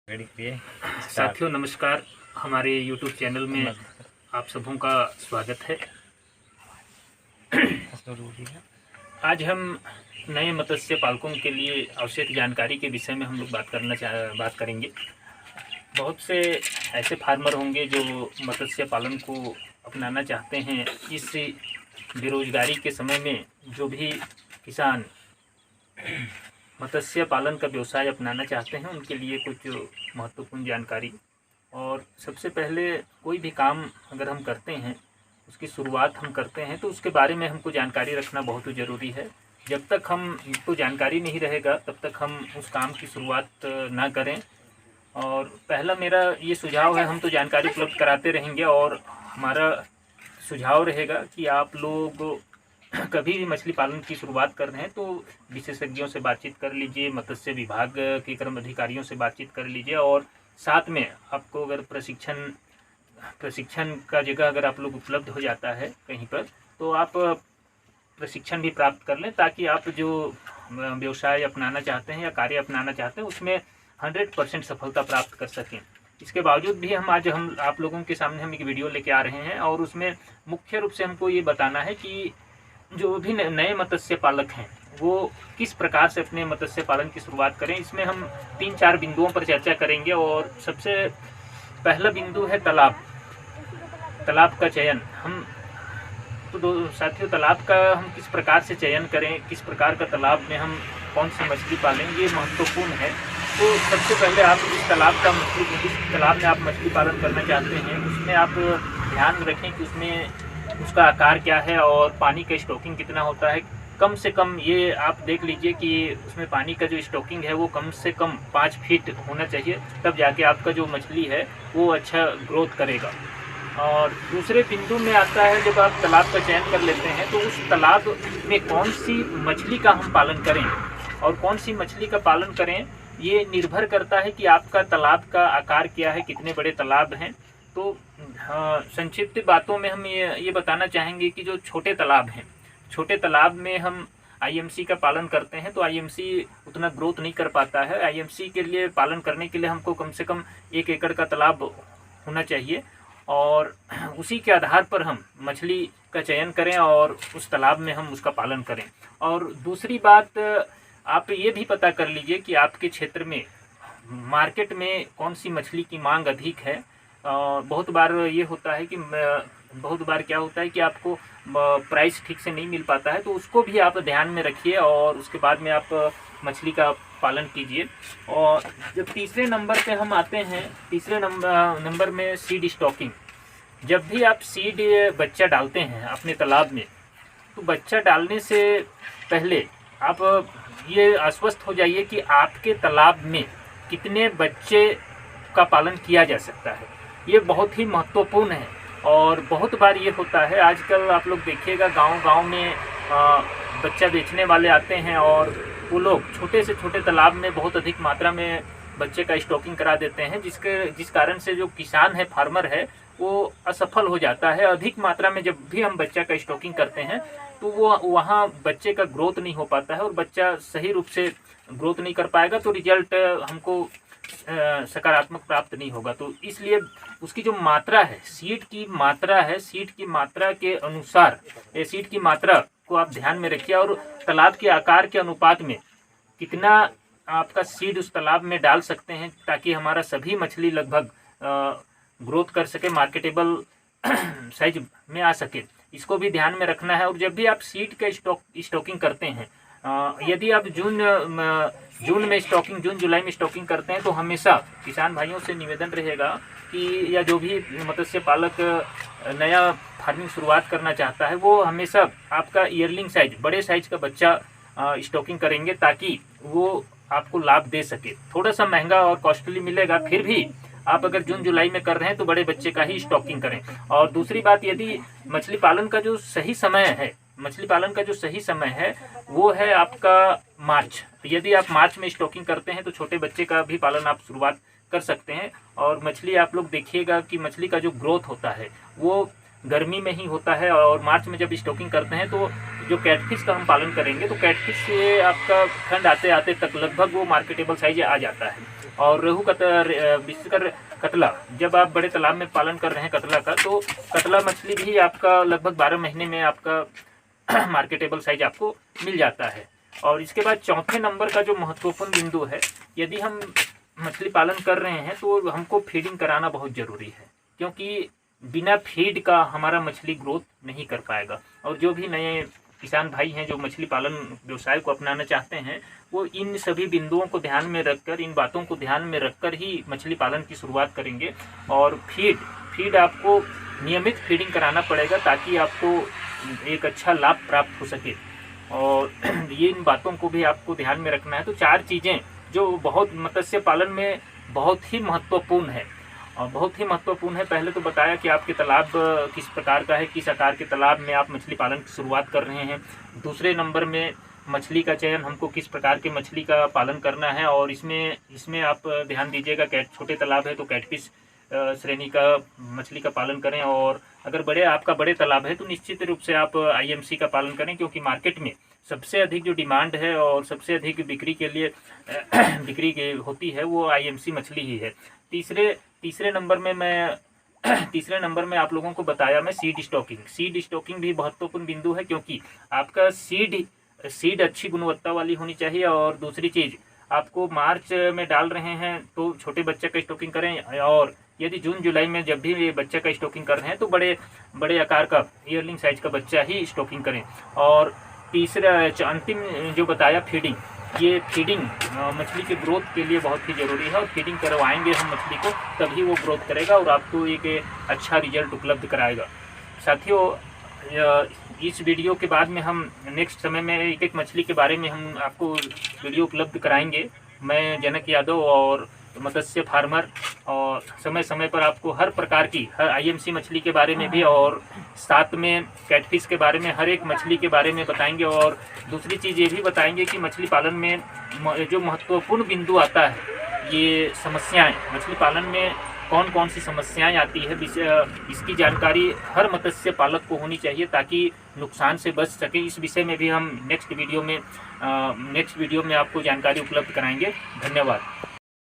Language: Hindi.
साथियों नमस्कार। हमारे YouTube चैनल में आप सबों का स्वागत है। आज हम नए मत्स्य पालकों के लिए आवश्यक जानकारी के विषय में हम लोग बात करेंगे। बहुत से ऐसे फार्मर होंगे जो मत्स्य पालन को अपनाना चाहते हैं। इस बेरोजगारी के समय में जो भी किसान मत्स्य पालन का व्यवसाय अपनाना चाहते हैं उनके लिए कुछ महत्वपूर्ण जानकारी। और सबसे पहले कोई भी काम अगर हम करते हैं, उसकी शुरुआत हम करते हैं तो उसके बारे में हमको जानकारी रखना बहुत ज़रूरी है। जब तक हमको जानकारी नहीं रहेगा तब तक हम उस काम की शुरुआत ना करें। और पहला मेरा ये सुझाव है, हम तो जानकारी उपलब्ध कराते रहेंगे और हमारा सुझाव रहेगा कि आप लोग कभी भी मछली पालन की शुरुआत कर रहे हैं तो विशेषज्ञों से बातचीत कर लीजिए, मत्स्य विभाग के कर्म अधिकारियों से बातचीत कर लीजिए। और साथ में आपको अगर प्रशिक्षण का जगह अगर आप लोग उपलब्ध हो जाता है कहीं पर, तो आप प्रशिक्षण भी प्राप्त कर लें, ताकि आप जो व्यवसाय अपनाना चाहते हैं या कार्य अपनाना चाहते हैं उसमें 100% सफलता प्राप्त कर सकें। इसके बावजूद भी हम आप लोगों के सामने हम एक वीडियो लेके आ रहे हैं और उसमें मुख्य रूप से हमको ये बताना है कि जो भी नए मत्स्य पालक हैं वो किस प्रकार से अपने मत्स्य पालन की शुरुआत करें। इसमें हम 3-4 बिंदुओं पर चर्चा करेंगे। और सबसे पहला बिंदु है तालाब का चयन। हम तो साथियों, तालाब का हम किस प्रकार से चयन करें, किस प्रकार का तालाब में हम कौन सी मछली पालें, ये महत्वपूर्ण है। तो सबसे पहले आप जिस तालाब में आप मछली पालन करना चाहते हैं उसमें आप ध्यान रखें कि उसमें उसका आकार क्या है और पानी का स्टॉकिंग कितना होता है। कम से कम ये आप देख लीजिए कि उसमें पानी का जो स्टॉकिंग है वो कम से कम 5 फीट होना चाहिए, तब जाके आपका जो मछली है वो अच्छा ग्रोथ करेगा। और दूसरे बिंदु में आता है, जब आप तालाब का चयन कर लेते हैं तो उस तालाब में कौन सी मछली का हम पालन करें और कौन सी मछली का पालन करें, ये निर्भर करता है कि आपका तालाब का आकार क्या है, कितने बड़े तालाब हैं। तो संक्षिप्त बातों में हम ये बताना चाहेंगे कि जो छोटे तालाब हैं, छोटे तालाब में हम आईएमसी का पालन करते हैं तो आईएमसी उतना ग्रोथ नहीं कर पाता है। आईएमसी के लिए पालन करने के लिए हमको कम से कम 1 एकड़ का तालाब होना चाहिए और उसी के आधार पर हम मछली का चयन करें और उस तालाब में हम उसका पालन करें। और दूसरी बात, आप ये भी पता कर लीजिए कि आपके क्षेत्र में मार्केट में कौन सी मछली की मांग अधिक है। बहुत बार ये होता है कि क्या होता है कि आपको प्राइस ठीक से नहीं मिल पाता है, तो उसको भी आप ध्यान में रखिए और उसके बाद में आप मछली का पालन कीजिए। और जब तीसरे नंबर पे हम आते हैं, तीसरे नंबर में सीड स्टॉकिंग। जब भी आप सीड बच्चा डालते हैं अपने तालाब में, तो बच्चा डालने से पहले आप ये आश्वस्त हो जाइए कि आपके तालाब में कितने बच्चे का पालन किया जा सकता है। ये बहुत ही महत्वपूर्ण है। और बहुत बार ये होता है, आजकल आप लोग देखिएगा गांव में बच्चा बेचने वाले आते हैं और वो लोग छोटे से छोटे तालाब में बहुत अधिक मात्रा में बच्चे का स्टॉकिंग करा देते हैं, जिस कारण से जो किसान है, फार्मर है, वो असफल हो जाता है। अधिक मात्रा में जब भी हम बच्चा का स्टॉकिंग करते हैं तो वो वहाँ बच्चे का ग्रोथ नहीं हो पाता है और बच्चा सही रूप से ग्रोथ नहीं कर पाएगा, तो रिजल्ट हमको सकारात्मक प्राप्त नहीं होगा। तो इसलिए उसकी जो मात्रा है, सीड की मात्रा के अनुसार सीड की मात्रा को आप ध्यान में रखिए और तालाब के आकार के अनुपात में कितना आपका सीड उस तालाब में डाल सकते हैं, ताकि हमारा सभी मछली लगभग ग्रोथ कर सके, मार्केटेबल साइज में आ सके। इसको भी ध्यान में रखना है। और जब भी आप सीड का स्टॉकिंग करते हैं, यदि आप जून जुलाई में स्टॉकिंग करते हैं, तो हमेशा किसान भाइयों से निवेदन रहेगा कि या जो भी मत्स्य पालक नया फार्मिंग शुरुआत करना चाहता है, वो हमेशा आपका ईयरलिंग साइज, बड़े साइज का बच्चा स्टॉकिंग करेंगे, ताकि वो आपको लाभ दे सके। थोड़ा सा महंगा और कॉस्टली मिलेगा, फिर भी आप अगर जून जुलाई में कर रहे हैं तो बड़े बच्चे का ही स्टॉकिंग करें। और दूसरी बात, यदि मछली पालन का जो सही समय है वो है आपका मार्च। यदि आप मार्च में स्टॉकिंग करते हैं तो छोटे बच्चे का भी पालन आप शुरुआत कर सकते हैं। और मछली आप लोग देखिएगा कि मछली का जो ग्रोथ होता है वो गर्मी में ही होता है। और मार्च में जब स्टॉकिंग करते हैं तो जो कैटफिश का हम पालन करेंगे तो कैटफिश से आपका ठंड आते आते तक लगभग वो मार्केटेबल साइज आ जाता है। और रोहू विशेषकर कतला, जब आप बड़े तालाब में पालन कर रहे हैं कतला का, तो कतला मछली भी आपका लगभग 12 महीने में आपका मार्केटेबल साइज आपको मिल जाता है। और इसके बाद चौथे नंबर का जो महत्वपूर्ण बिंदु है, यदि हम मछली पालन कर रहे हैं तो हमको फीडिंग कराना बहुत ज़रूरी है, क्योंकि बिना फीड का हमारा मछली ग्रोथ नहीं कर पाएगा। और जो भी नए किसान भाई हैं जो मछली पालन व्यवसाय को अपनाना चाहते हैं, वो इन सभी बिंदुओं को ध्यान में रखकर, इन बातों को ध्यान में रखकर ही मछली पालन की शुरुआत करेंगे। और फीड आपको नियमित फीडिंग कराना पड़ेगा ताकि आपको एक अच्छा लाभ प्राप्त हो सके। और ये इन बातों को भी आपको ध्यान में रखना है। तो 4 चीज़ें जो बहुत मत्स्य पालन में बहुत ही महत्वपूर्ण है और बहुत ही महत्वपूर्ण है। पहले तो बताया कि आपके तालाब किस प्रकार का है, किस आकार के तालाब में आप मछली पालन की शुरुआत कर रहे हैं। दूसरे नंबर में मछली का चयन, हमको किस प्रकार के मछली का पालन करना है, और इसमें आप ध्यान दीजिएगा, छोटे तालाब है तो कैटफिश श्रेणी का मछली का पालन करें। और अगर आपका बड़े तालाब है तो निश्चित रूप से आप IMC का पालन करें, क्योंकि मार्केट में सबसे अधिक जो डिमांड है और सबसे अधिक बिक्री के लिए बिक्री होती है वो IMC मछली ही है। तीसरे नंबर में आप लोगों को बताया मैं सीड स्टॉकिंग भी महत्वपूर्ण बिंदु है, क्योंकि आपका सीड अच्छी गुणवत्ता वाली होनी चाहिए। और दूसरी चीज़, आपको मार्च में डाल रहे हैं तो छोटे बच्चे का स्टॉकिंग करें, और यदि जून जुलाई में जब भी बच्चे का स्टॉकिंग कर रहे हैं तो बड़े आकार का ईयरलिंग साइज का बच्चा ही स्टॉकिंग करें। और अंतिम जो बताया फीडिंग, ये फीडिंग मछली के ग्रोथ के लिए बहुत ही ज़रूरी है, और फीडिंग करवाएंगे हम मछली को तभी वो ग्रोथ करेगा और आपको एक अच्छा रिजल्ट उपलब्ध कराएगा। साथियों, इस वीडियो के बाद में हम नेक्स्ट समय में एक मछली के बारे में हम आपको वीडियो उपलब्ध कराएंगे। मैं जनक यादव और मत्स्य फार्मर, और समय समय पर आपको हर प्रकार की IMC मछली के बारे में भी और साथ में कैटफिश के बारे में, हर एक मछली के बारे में बताएंगे। और दूसरी चीज़ ये भी बताएंगे कि मछली पालन में जो महत्वपूर्ण बिंदु आता है, ये समस्याएं, मछली पालन में कौन कौन सी समस्याएं आती है, इसकी जानकारी हर मत्स्य पालक को होनी चाहिए ताकि नुकसान से बच सके। इस विषय में भी हम नेक्स्ट वीडियो में आपको जानकारी उपलब्ध कराएंगे। धन्यवाद।